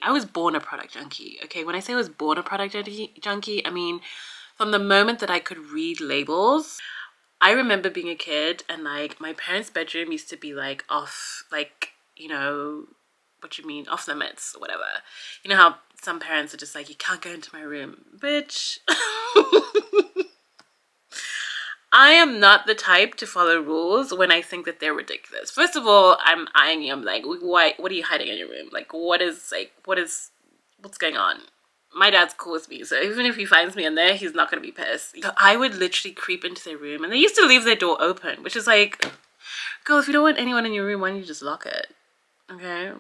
I was born a product junkie, okay? When I say I was born a product junkie, I mean from the moment that I could read labels. I remember being a kid and like my parents' bedroom used to be like off, like, you know, what you mean, off limits or whatever. You know how some parents are just like, you can't go into my room, bitch. I am not the type to follow rules when I think that they're ridiculous. First of all, I'm eyeing you. I'm like, what are you hiding in your room? Like, what's going on? My dad's cool with me, so even if he finds me in there, he's not going to be pissed. So I would literally creep into their room, and they used to leave their door open, which is like, girl, if you don't want anyone in your room, why don't you just lock it? Okay?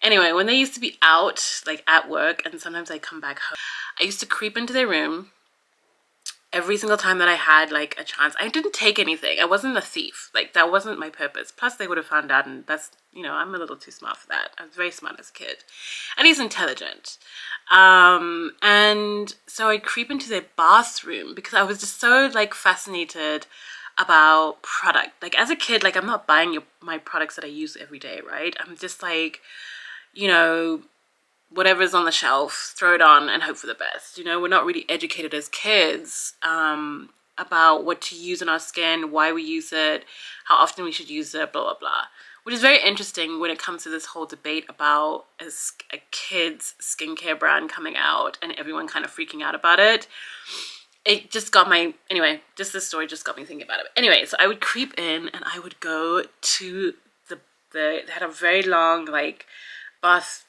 Anyway, when they used to be out, like at work, and sometimes I come back home, I used to creep into their room every single time that I had like a chance. I didn't take anything. I wasn't a thief. Like that wasn't my purpose. Plus they would have found out, and that's, you know, I'm a little too smart for that. I was very smart as a kid. And he's intelligent. And so I'd creep into their bathroom because I was just so like fascinated about product. Like as a kid, like I'm not buying my products that I use every day, right? I'm just like, you know, whatever's on the shelf, throw it on and hope for the best. You know, we're not really educated as kids about what to use on our skin, why we use it, how often we should use it, blah, blah, blah. Which is very interesting when it comes to this whole debate about a kid's skincare brand coming out and everyone kind of freaking out about it. It just got anyway, just this story just got me thinking about it. Anyway, so I would creep in and I would go to they had a very long like bath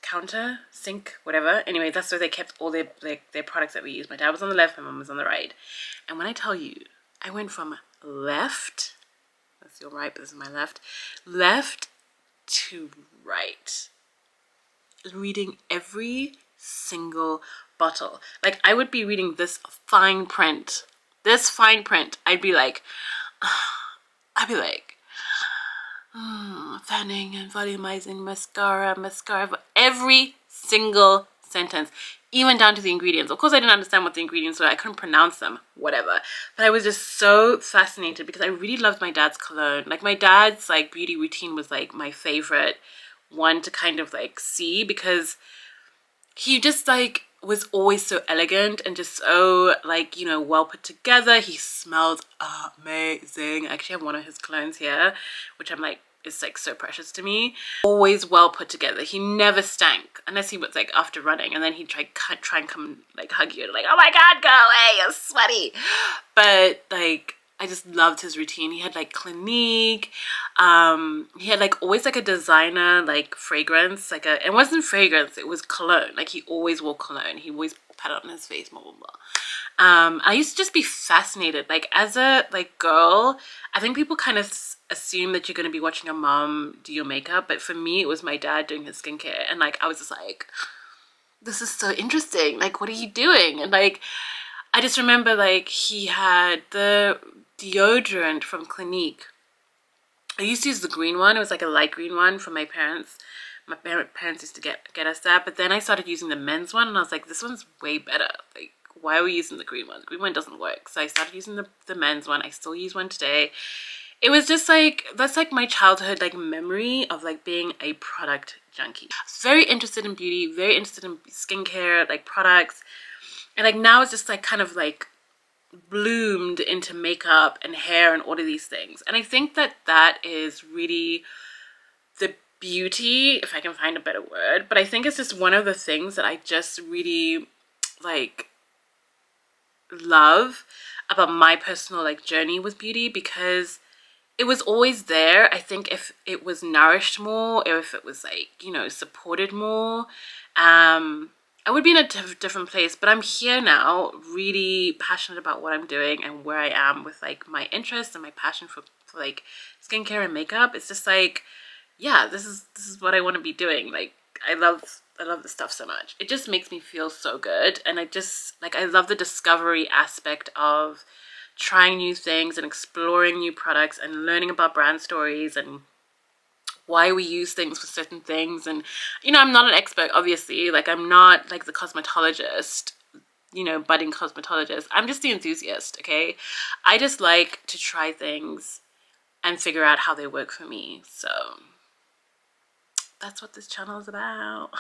counter, sink, whatever. Anyway, that's where they kept all their products that we used. My dad was on the left, my mom was on the right. And when I tell you, I went from left, that's your right, but this is my left to right, reading every single bottle. Like I would be reading this fine print. I'd be like, fanning and volumizing mascara, every single sentence, even down to the ingredients. Of course, I didn't understand what the ingredients were. I couldn't pronounce them, whatever. But I was just so fascinated because I really loved my dad's cologne. Like my dad's like beauty routine was like my favorite one to kind of like see because he just like was always so elegant and just so like, you know, well put together. He smelled amazing. I actually have one of his colognes here, which I'm like, is like so precious to me. Always well put together. He never stank unless he was like after running, and then he'd try and come like hug you, like, oh my god, go away, you're sweaty. But like I just loved his routine. He had like Clinique. He had like always like a designer like fragrance, like it wasn't fragrance, it was cologne. Like he always wore cologne. He always put it on his face, blah blah blah. I used to just be fascinated. Like as a like girl, I think people kind of assume that you're going to be watching your mom do your makeup, but for me it was my dad doing his skincare, and like I was just like, this is so interesting, like what are you doing? And like I just remember like he had the deodorant from Clinique. I used to use the green one. It was like a light green one from my parents. My parents used to get us that, but then I started using the men's one and I was like, this one's way better. Like why are we using the green one? The green one doesn't work. So I started using the men's one. I still use one today. It was just like, that's like my childhood like memory of like being a product junkie. I was very interested in beauty, very interested in skincare, like products. And like now it's just like kind of like bloomed into makeup and hair and all of these things. And I think that that is really the beauty, if I can find a better word. But I think it's just one of the things that I just really like love about my personal like journey with beauty, because it was always there. I think if it was nourished more, or if it was like, you know, supported more, I would be in a different place. But I'm here now, really passionate about what I'm doing and where I am with like my interest and my passion for like skincare and makeup. It's just like, yeah, this is what I want to be doing. Like I love this stuff so much. It just makes me feel so good. And I just like, I love the discovery aspect of trying new things and exploring new products and learning about brand stories and why we use things for certain things. And you know, I'm not an expert, obviously. Like I'm not like the cosmetologist, you know, budding cosmetologist. I'm just the enthusiast, okay? I just like to try things and figure out how they work for me. So that's what this channel is about.